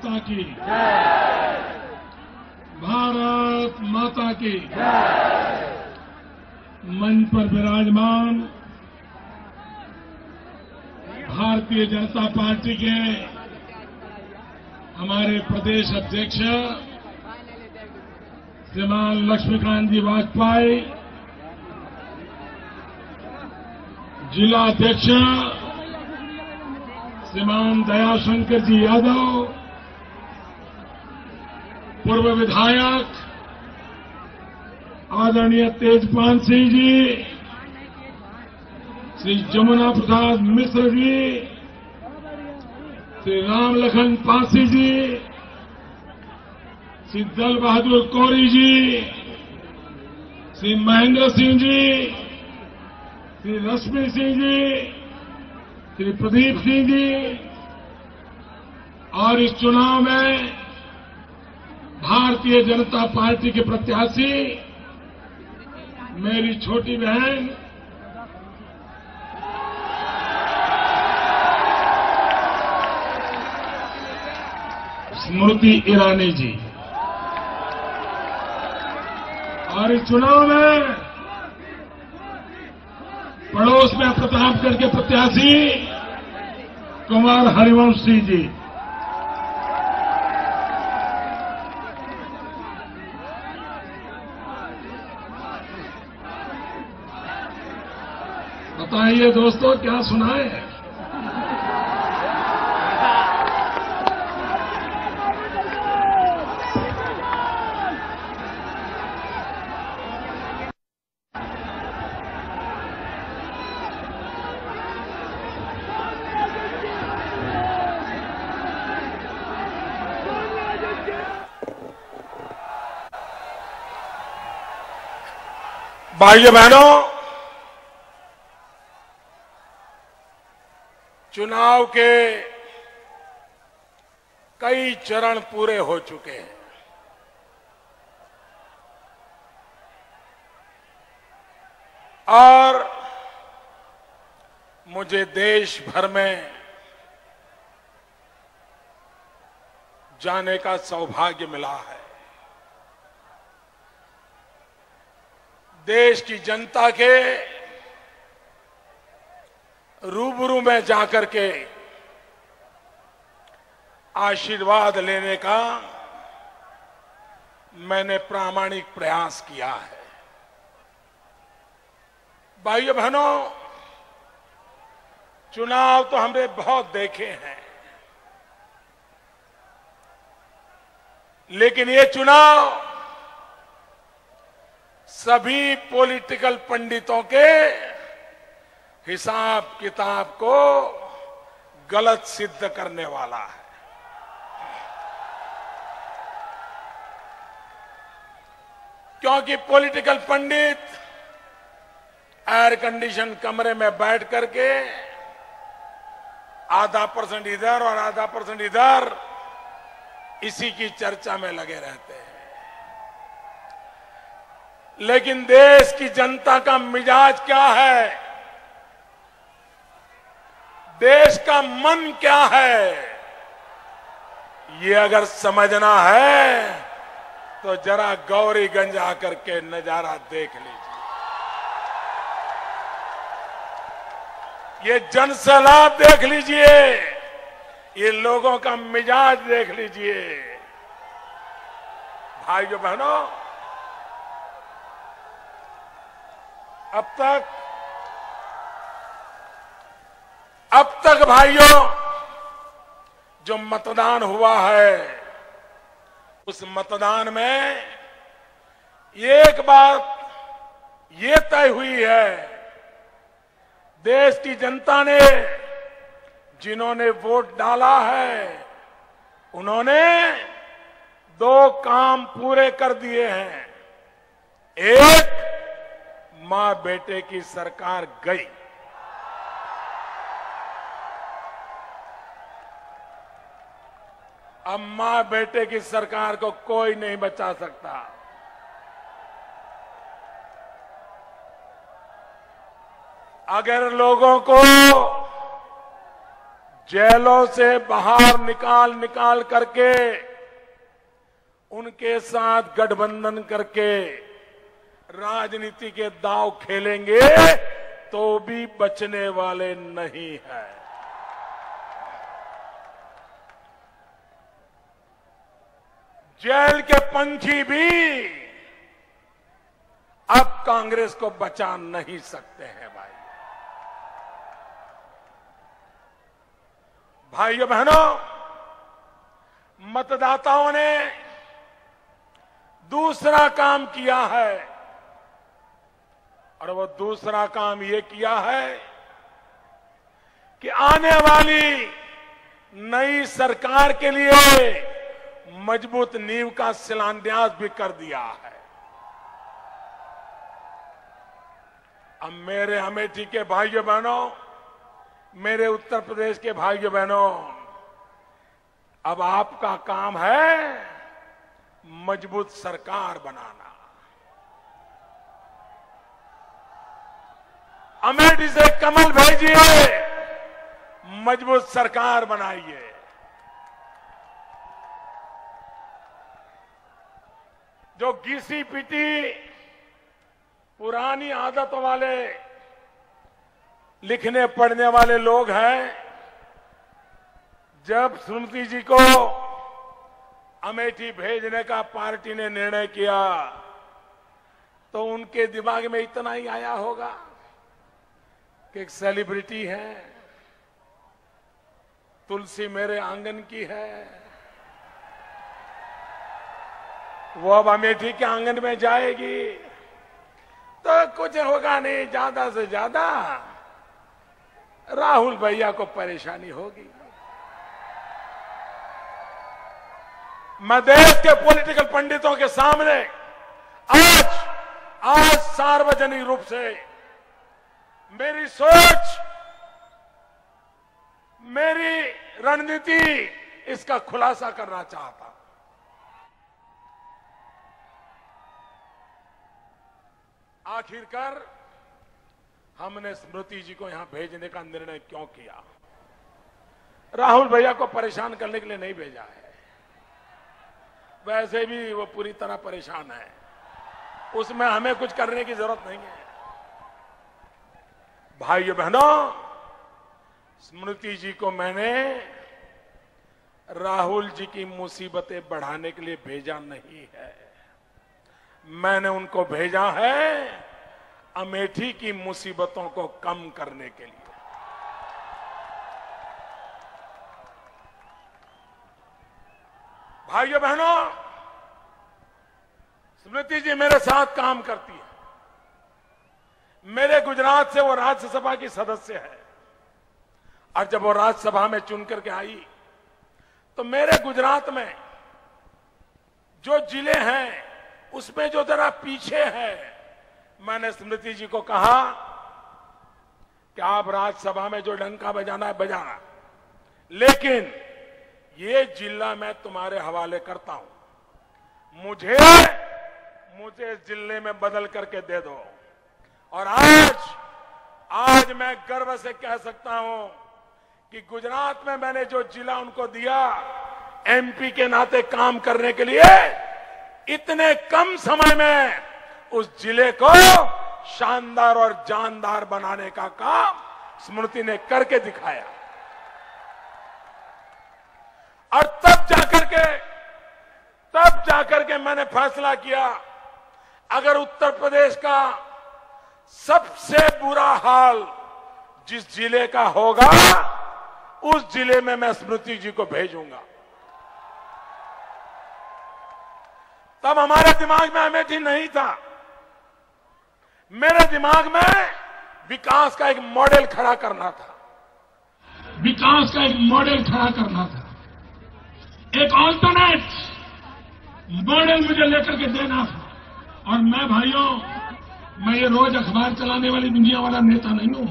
माता की, भारत माता की। मंच पर विराजमान भारतीय जनता पार्टी के हमारे प्रदेश अध्यक्ष श्रीमान लक्ष्मीकांत जी वाजपेयी, जिला अध्यक्ष श्रीमान दयाशंकर जी यादव, पूर्व विधायक आदरणीय तेजपाल सिंह जी, श्री जमुना प्रसाद मिश्र जी, श्री राम लखन पासी जी, श्री दल बहादुर कौरी जी, श्री महेंद्र सिंह जी, श्री रश्मि सिंह जी, श्री प्रदीप सिंह जी, और इस चुनाव में भारतीय जनता पार्टी के प्रत्याशी मेरी छोटी बहन स्मृति ईरानी जी, और इस चुनाव में पड़ोस में प्रतापगढ़ के प्रत्याशी कुमार हरिवंश सिंह जी। बताइए दोस्तों, क्या सुनाए? भाइयों बहनों, चुनाव के कई चरण पूरे हो चुके हैं। और मुझे देश भर में जाने का सौभाग्य मिला है। देश की जनता के रूबरू में जाकर के आशीर्वाद लेने का मैंने प्रामाणिक प्रयास किया है। भाइयों बहनों, चुनाव तो हमने बहुत देखे हैं, लेकिन ये चुनाव सभी पॉलिटिकल पंडितों के हिसाब किताब को गलत सिद्ध करने वाला है। क्योंकि पॉलिटिकल पंडित एयर कंडीशन कमरे में बैठ करके आधा % इधर और आधा % इधर इसी की चर्चा में लगे रहते हैं। लेकिन देश की जनता का मिजाज क्या है, देश का मन क्या है, ये अगर समझना है तो जरा गौरीगंज आकर के नजारा देख लीजिए। ये जनसैलाब देख लीजिए, ये लोगों का मिजाज देख लीजिए। भाइयों बहनों, अब तक भाइयों जो मतदान हुआ है, उस मतदान में एक बात ये तय हुई है, देश की जनता ने जिन्होंने वोट डाला है उन्होंने 2 काम पूरे कर दिए हैं। एक, मां बेटे की सरकार गई, अब मां बेटे की सरकार को कोई नहीं बचा सकता। अगर लोगों को जेलों से बाहर निकाल करके उनके साथ गठबंधन करके राजनीति के दांव खेलेंगे तो भी बचने वाले नहीं है। जेल के पंछी भी अब कांग्रेस को बचा नहीं सकते हैं भाइयों बहनों, मतदाताओं ने दूसरा काम किया है और वो दूसरा काम ये किया है कि आने वाली नई सरकार के लिए मजबूत नींव का शिलान्यास भी कर दिया है। अब मेरे अमेठी के भाइयों बहनों, मेरे उत्तर प्रदेश के भाइयों बहनों, अब आपका काम है मजबूत सरकार बनाना। अमेठी से कमल भेजिए, मजबूत सरकार बनाइए। जो घिसी पिटी पुरानी आदतों वाले लिखने पढ़ने वाले लोग हैं, जब स्मृति जी को अमेठी भेजने का पार्टी ने निर्णय किया तो उनके दिमाग में इतना ही आया होगा कि एक सेलिब्रिटी है, तुलसी मेरे आंगन की है, वो अब अमेठी के आंगन में जाएगी तो कुछ होगा नहीं, ज्यादा से ज्यादा राहुल भैया को परेशानी होगी। मैं देश के पॉलिटिकल पंडितों के सामने आज सार्वजनिक रूप से मेरी सोच, मेरी रणनीति इसका खुलासा करना चाहता हूं। आखिरकार हमने स्मृति जी को यहां भेजने का निर्णय क्यों किया? राहुल भैया को परेशान करने के लिए नहीं भेजा है, वैसे भी वो पूरी तरह परेशान है, उसमें हमें कुछ करने की जरूरत नहीं है। भाइयों बहनों, स्मृति जी को मैंने राहुल जी की मुसीबतें बढ़ाने के लिए भेजा नहीं है, मैंने उनको भेजा है अमेठी की मुसीबतों को कम करने के लिए। भाइयों बहनों, स्मृति जी मेरे साथ काम करती है। मेरे गुजरात से वो राज्यसभा की सदस्य है और जब वो राज्यसभा में चुन करके आई तो मेरे गुजरात में जो जिले हैं उसमें जो जरा पीछे है, मैंने स्मृति जी को कहा कि आप राज्यसभा में जो डंका बजाना है बजाना, लेकिन ये जिला मैं तुम्हारे हवाले करता हूं, मुझे इस जिले में बदल करके दे दो। और आज मैं गर्व से कह सकता हूं कि गुजरात में मैंने जो जिला उनको दिया, एमपी के नाते काम करने के लिए, इतने कम समय में उस जिले को शानदार और जानदार बनाने का काम स्मृति ने करके दिखाया। और तब जाकर के मैंने फैसला किया, अगर उत्तर प्रदेश का सबसे बुरा हाल जिस जिले का होगा, उस जिले में मैं स्मृति जी को भेजूंगा। तब हमारे दिमाग में अमेठी नहीं था, मेरे दिमाग में विकास का एक मॉडल खड़ा करना था, विकास का एक मॉडल खड़ा करना था, एक ऑल्टरनेट मॉडल मुझे लेकर के देना था। और मैं भाइयों, मैं ये रोज अखबार चलाने वाली दुनिया वाला नेता नहीं हूं,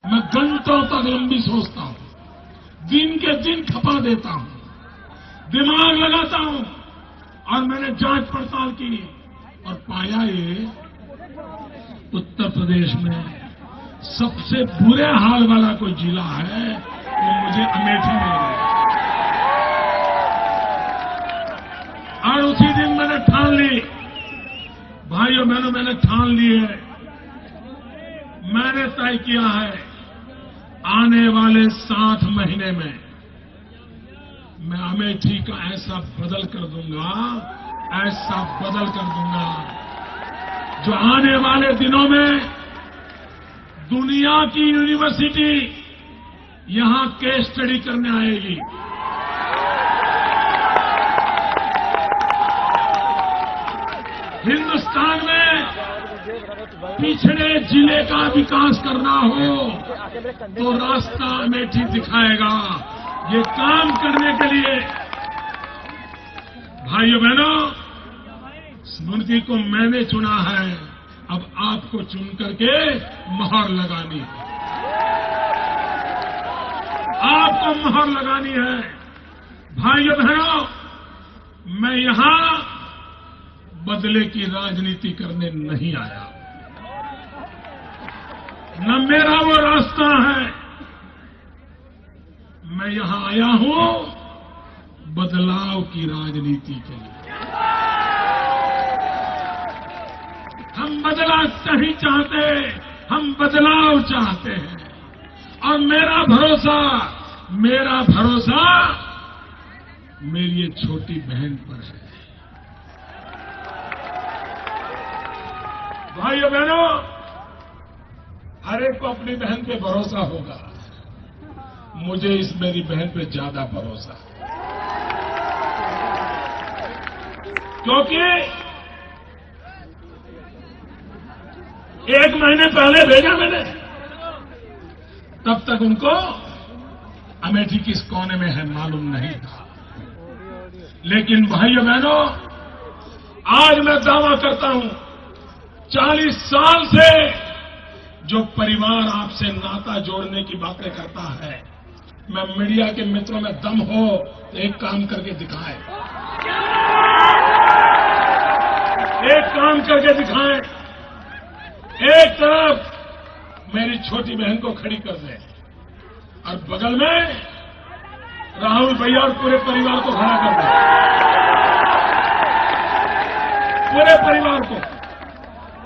मैं घंटों तक लंबी सोचता हूं, दिन के दिन खपा देता हूं, दिमाग लगाता हूं, और मैंने जांच पड़ताल की और पाया ये उत्तर प्रदेश में सबसे बुरे हाल वाला कोई जिला है वो मुझे अमेठी मिल गया। और उसी दिन मैंने ठान ली, भाइयों बहनों, मैंने ठान ली है, मैंने तय किया है, आने वाले 7 महीने में मैं अमेठी का ऐसा बदल कर दूंगा, ऐसा बदल कर दूंगा, जो आने वाले दिनों में दुनिया की यूनिवर्सिटी यहां केस स्टडी करने आएगी। हिंदुस्तान में पिछड़े जिले का विकास करना हो तो रास्ता अमेठी दिखाएगा। ये काम करने के लिए भाइयों बहनों, स्मृति को मैंने चुना है, अब आपको चुन करके मोहर लगानी है, आपको मोहर लगानी है। भाइयों बहनों, मैं यहां बदले की राजनीति करने नहीं आया, न मेरा वो रास्ता है। मैं यहां आया हूं बदलाव की राजनीति के लिए। हम बदलाव नहीं चाहते, हम बदलाव चाहते हैं। और मेरा भरोसा मेरी ये छोटी बहन पर है। भाइयों बहनों, हर एक को अपनी बहन पे भरोसा होगा, मुझे इस मेरी बहन पे ज्यादा भरोसा है, क्योंकि 1 महीने पहले भेजा मैंने, तब तक उनको अमेठी किस कोने में है मालूम नहीं था। लेकिन भाइयों बहनों, आज मैं दावा करता हूं, 40 साल से जो परिवार आपसे नाता जोड़ने की बातें करता है, मैं मीडिया के मित्रों में दम हो तो एक काम करके दिखाएं, एक काम करके दिखाएं। एक तरफ मेरी छोटी बहन को खड़ी कर दें और बगल में राहुल भैया और पूरे परिवार को खड़ा कर दें, पूरे परिवार को।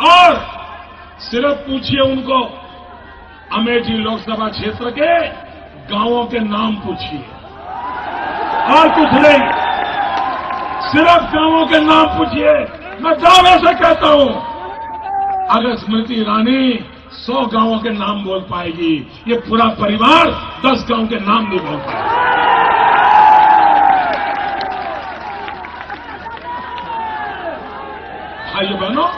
और सिर्फ पूछिए उनको, अमेठी लोकसभा क्षेत्र के गांवों के नाम पूछिए, और कुछ नहीं, सिर्फ गांवों के नाम पूछिए। मैं दावे से कहता हूं, अगर स्मृति ईरानी 100 गांवों के नाम बोल पाएगी, ये पूरा परिवार 10 गांव के नाम नहीं बोल पाएगा। भाइयों बहनों,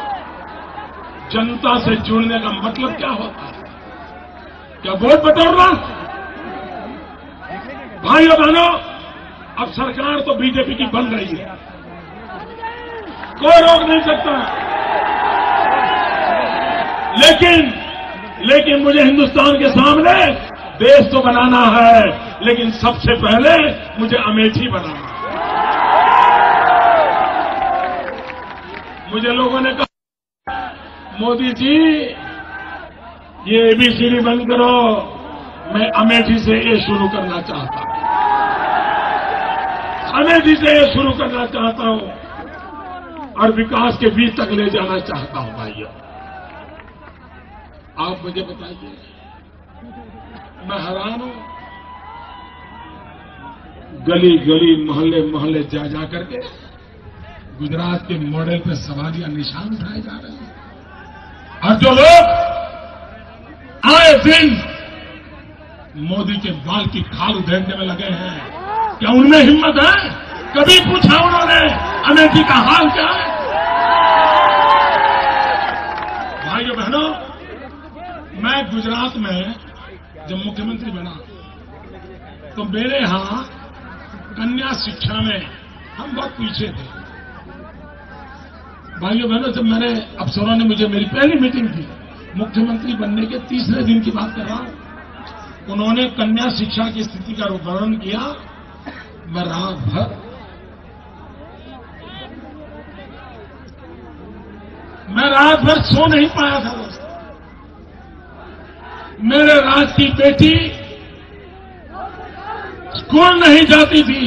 जनता से जुड़ने का मतलब क्या होता है? क्या वोट बटोरना? भाइयों बहनों, अब सरकार तो बीजेपी की बन रही है, कोई रोक नहीं सकता। लेकिन मुझे हिंदुस्तान के सामने देश तो बनाना है, लेकिन सबसे पहले मुझे अमेठी बनाना है। मुझे लोगों ने कहा, मोदी जी ये एबीसीडी बंद करो, मैं अमेठी से ये शुरू करना चाहता हूं, अमेठी से ये शुरू करना चाहता हूं और विकास के बीच तक ले जाना चाहता हूं। भाइयों, आप मुझे बताइए, मैं हैरान हूं, गली गली मोहल्ले मोहल्ले जा करके गुजरात के मॉडल पे सवारियां निशान उठाए जा रहे हैं, और जो लोग आए दिन मोदी के बाल की खाल उधेड़ने में लगे हैं, क्या उनमें हिम्मत है? कभी पूछा उन्होंने अमेठी का हाल क्या है? भाइयों बहनों, मैं गुजरात में जब मुख्यमंत्री बना तो मेरे यहां कन्या शिक्षा में हम बहुत पीछे थे। भाइयों बहनों, जब मैंने अफसरों ने मुझे, मेरी पहली मीटिंग थी, मुख्यमंत्री बनने के 3रे दिन की बात कर रहा हूं, उन्होंने कन्या शिक्षा की स्थिति का वर्णन किया। मैं रात भर सो नहीं पाया था दोस्तों। मेरे राज की बेटी स्कूल नहीं जाती थी,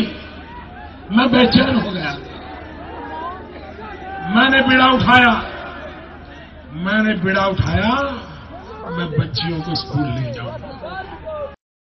मैं बेचैन हो गया। मैंने बीड़ा उठाया, मैं बच्चियों को स्कूल ले जाऊंगा।